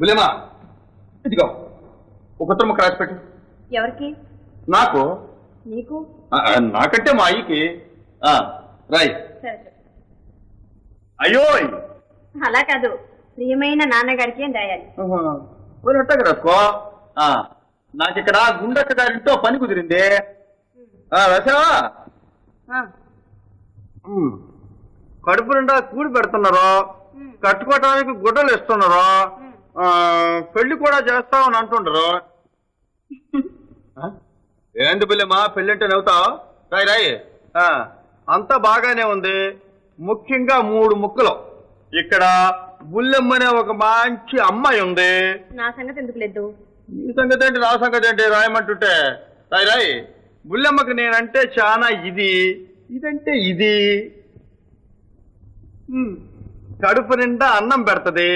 బులేమా ఇదిగో ఒక ఉత్తరం ముక్క రాసి పెట్టు. ఎవరికి? నాకు. నీకు? నాకంటే మా అయ్యకి. రాయ్. సరే సరే. అయ్యో అలా కాదు, ప్రియమైన నాన్నగారికి అని రాయాలి. పోయినట్టాక రాసుకో. నాకు ఇక్కడ గుండక్క గారింటో పని కుదిరింది. రాసావా? కడుపు నిండా కూడి పెడుతున్నారు, కట్టుకోవటానికి గుడ్డలు ఇస్తున్నారు, పెళ్లి కూడా చేస్తామని అంటుండ్రు. ఏంది బిల్లెమ్మా పెళ్లి అంటే నవ్వుతావు? రాయి రాయి. అంతా బాగానే ఉంది. ముఖ్యంగా 3 ముక్కలు. ఇక్కడ బుల్లెమ్మనే ఒక మంచి అమ్మాయి ఉంది. నా సంగతి ఎందుకు లేదు? నీ సంగతి ఏంటి నా సంగతి ఏంటి రాయమంటుంటే? రాయి రాయి. బుల్లెమ్మకి నేనంటే చాలా ఇదంటే ఇది. కడుపు నిండా అన్నం పెడతది,